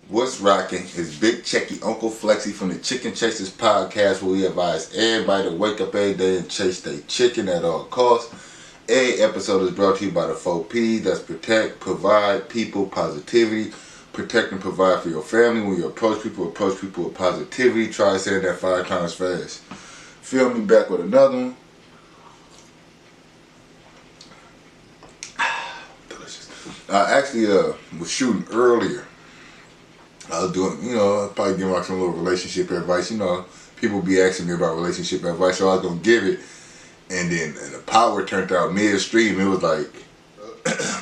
What's rocking is Big Checky UncleFlexy from the Chicken Chasers podcast, where we advise everybody to wake up every day and chase their chicken at all costs. Every episode is brought to you by the 4Ps. That's protect, provide, people, positivity. Protect and provide for your family. When you approach people with positivity. Try saying that 5 times fast. Feel me, back with another one. Delicious. I actually was shooting earlier. I was doing, I'll probably give out some little relationship advice. People be asking me about relationship advice, so I was going to give it. And then the power turned out midstream. It was like,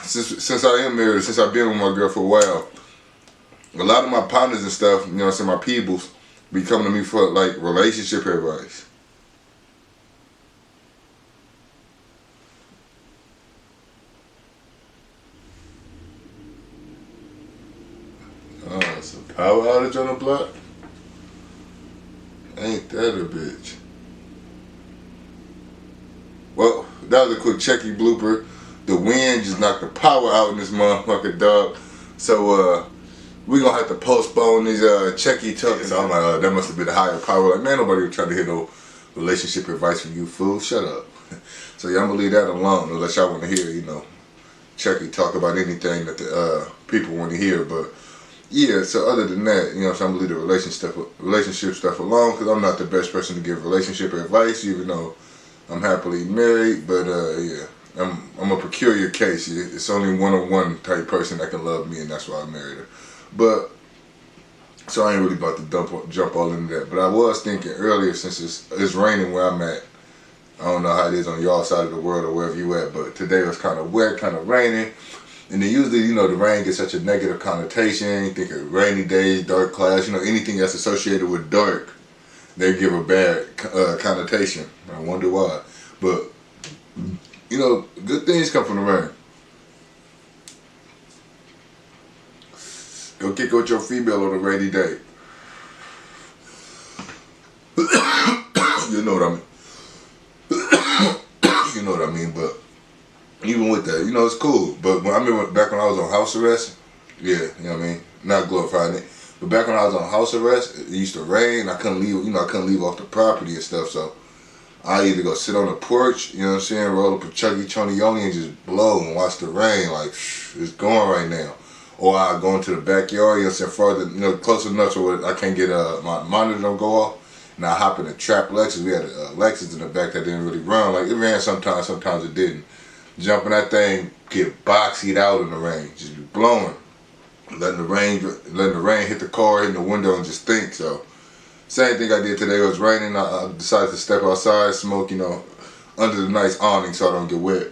since I am married, since I've been with my girl for a while, a lot of my partners and stuff, my peoples, be coming to me for like relationship advice. Oh, it's a power outage on the block? Ain't that a bitch? Well, that was a quick Checky blooper. The wind just knocked the power out in this motherfucker, dog. So, we gonna have to postpone these Checky Talk. So I'm like, that must have been a higher power. Like, man, nobody was trying to hear no relationship advice from you, fool. Shut up. So, yeah, I'm gonna leave that alone unless y'all want to hear, Checky talk about anything that the people want to hear. But, yeah, so other than that, so I'm gonna leave the relationship stuff alone, because I'm not the best person to give relationship advice, even though I'm happily married. But, yeah. I'm a peculiar case. It's only one-on-one type person that can love me, and that's why I married her. But, so I ain't really about to jump all into that. But I was thinking earlier, since it's raining where I'm at. I don't know how it is on y'all side of the world or wherever you at, but today was kind of wet, kind of raining. And then usually, the rain gets such a negative connotation. You think of rainy days, dark clouds, anything that's associated with dark, they give a bad connotation. I wonder why. But, good things come from the rain. Go kick with your female on a rainy day. You know what I mean. You know what I mean, but even with that, it's cool. But I remember back when I was on house arrest, yeah, you know what I mean? Not glorifying it. But back when I was on house arrest, it used to rain. I couldn't leave, I couldn't leave off the property and stuff, so I either go sit on the porch, roll up a chuggy chonioli and just blow and watch the rain, like, it's going right now. Or I go into the backyard, further, close enough so I can't get, my monitor don't go off. And I hop in a trap Lexus. We had a Lexus in the back that didn't really run. Like, it ran sometimes it didn't. Jumping that thing, get boxied out in the rain. Just be blowing. Letting the rain hit the car, hitting the window, and just think. So, same thing I did today. It was raining. I decided to step outside, smoke, under the nice awning so I don't get wet.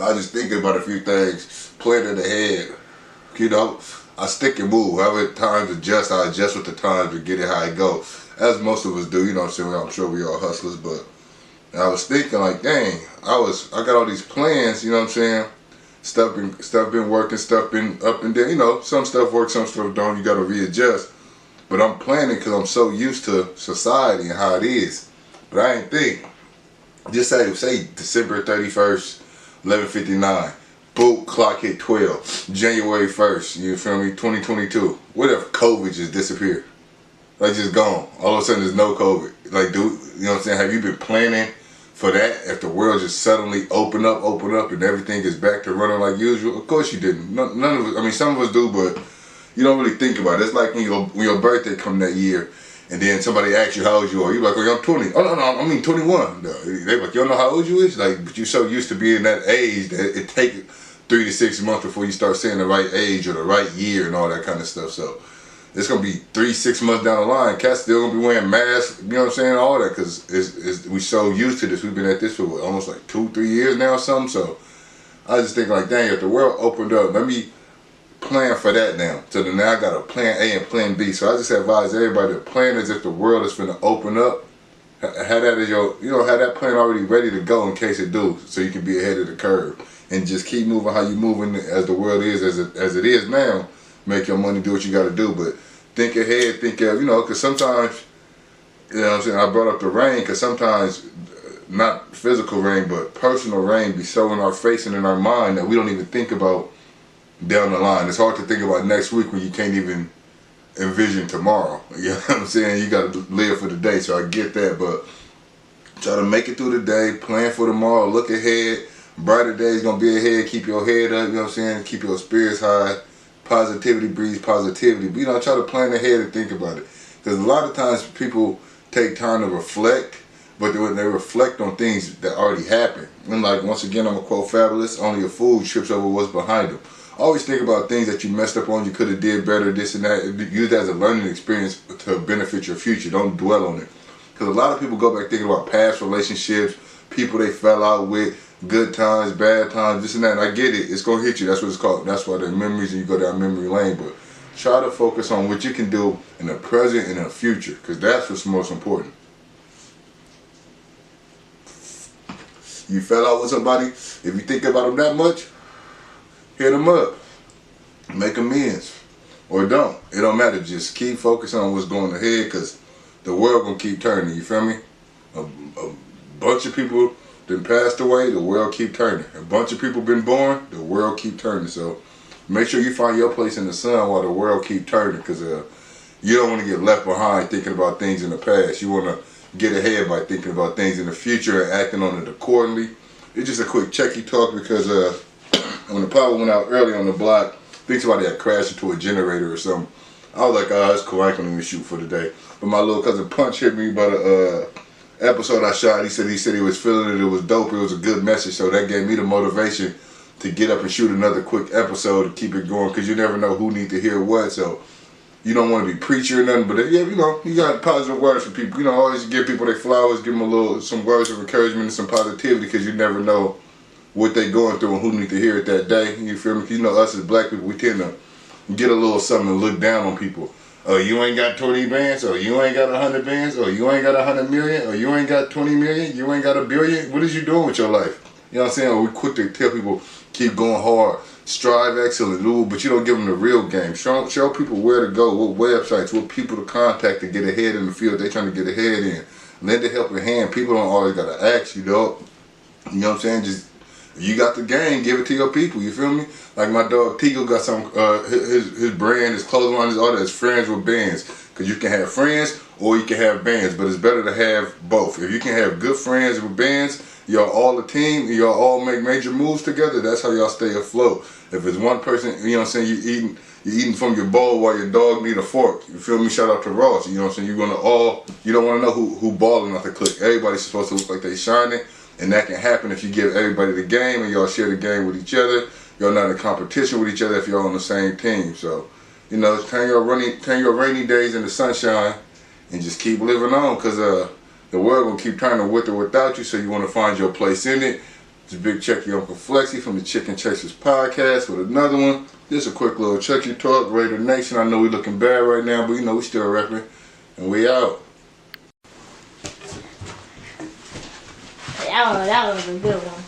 I just thinking about a few things, planning ahead. I stick and move. However times adjust, I adjust with the times to get it how it go. As most of us do, I'm sure we all hustlers, but I was thinking like, dang, I got all these plans, Stuff been working, stuff been up and down, some stuff works, some stuff don't, you gotta readjust. But I'm planning because I'm so used to society and how it is. But I ain't think. Just say December 31st, 11:59. Boom, clock hit 12. January 1st, you feel me? 2022. What if COVID just disappeared? Like, just gone. All of a sudden, there's no COVID. Like, dude, have you been planning for that? If the world just suddenly open up, and everything is back to running like usual? Of course you didn't. None of us, some of us do, but you don't really think about it. It's like when your birthday come that year, and then somebody asks you how old you are. You're like, oh, I'm 20. Oh, no, I mean 21. No, they're like, you don't know how old you is? Like, but you're so used to being that age that it takes 3 to 6 months before you start saying the right age or the right year and all that kind of stuff. So it's going to be 3-6 months down the line. Cats still going to be wearing masks, all that, because we so used to this. We've been at this for almost like 2-3 years now or something. So I just think like, dang, if the world opened up, let me plan for that now. So then now I got a plan A and plan B. So I just advise everybody to plan as if the world is going to open up. Have that as your, have that plan already ready to go in case it do, so you can be ahead of the curve. And just keep moving how you moving as the world is, as it is now. Make your money, do what you got to do, but think ahead, think of, because sometimes, I brought up the rain, because sometimes not physical rain, but personal rain be so in our face and in our mind that we don't even think about down the line. It's hard to think about next week when you can't even envision tomorrow. You know what I'm saying? You got to live for the day, so I get that, but try to make it through the day, plan for tomorrow, look ahead. Brighter days gonna be ahead. Keep your head up, you know what I'm saying? Keep your spirits high. Positivity breeds positivity. But, you know, try to plan ahead and think about it. Because a lot of times people take time to reflect, but when they reflect on things that already happened. And like, once again, I'm gonna quote Fabulous, only a fool trips over what's behind them. Always think about things that you messed up on, you could have did better, this and that. Use that as a learning experience to benefit your future. Don't dwell on it. Because a lot of people go back thinking about past relationships, people they fell out with, good times, bad times, this and that. And I get it. It's going to hit you. That's what it's called. That's why they're memories and you go down memory lane. But try to focus on what you can do in the present and in the future. Because that's what's most important. You fell out with somebody, if you think about them that much, hit them up. Make amends. Or don't. It don't matter. Just keep focusing on what's going ahead because the world going to keep turning. You feel me? A bunch of people then passed away, the world keep turning. A bunch of people been born, the world keep turning. So make sure you find your place in the sun while the world keep turning, because you don't want to get left behind thinking about things in the past. You want to get ahead by thinking about things in the future and acting on it accordingly. It's just a quick checky talk because when the power went out early on the block, I think somebody had crashed into a generator or something. I was like, oh, that's cool, I ain't gonna even shoot for today. But my little cousin Punch hit me about a episode I shot. He said he was feeling it. It was dope. It was a good message. So that gave me the motivation to get up and shoot another quick episode to keep it going, because you never know who need to hear what. So you don't want to be preachy or nothing, but yeah, you know, you got positive words for people. You know, always give people their flowers, give them some words of encouragement and some positivity, because you never know what they going through and who need to hear it that day. You feel me? You know, us as black people, we tend to get a little something and look down on people. Oh, you ain't got 20 bands, or you ain't got 100 bands, or you ain't got 100 million, or you ain't got 20 million, you ain't got a billion. What is you doing with your life? You know what I'm saying? Or we quick to tell people, keep going hard, strive excellent, ooh, but you don't give them the real game. Show people where to go, what websites, what people to contact to get ahead in the field they trying to get ahead in. Lend a helping hand. People don't always got to ask you, dog. You know what I'm saying? Just, you got the game, give it to your people, you feel me? Like my dog Tigo got some, his brand, his clothing line, all that is friends with bands. Because you can have friends or you can have bands, but it's better to have both. If you can have good friends with bands, y'all all a team, y'all all make major moves together, that's how y'all stay afloat. If it's one person, you know what I'm saying, you eating from your bowl while your dog need a fork. You feel me? Shout out to Ross, you know what I'm saying? You don't want to know who balling off the click. Everybody's supposed to look like they shining. And that can happen if you give everybody the game and y'all share the game with each other. Y'all not in competition with each other if y'all on the same team. So, you know, turn your rainy days into sunshine and just keep living on, because the world gonna keep turning with or without you. So you want to find your place in it. It's BigCheckyUncleFlexy from the Chicken Chasers podcast with another one. Just a quick little Checky Talk, Raider Nation. I know we looking bad right now, but you know we still repping, and we out. That was a good one.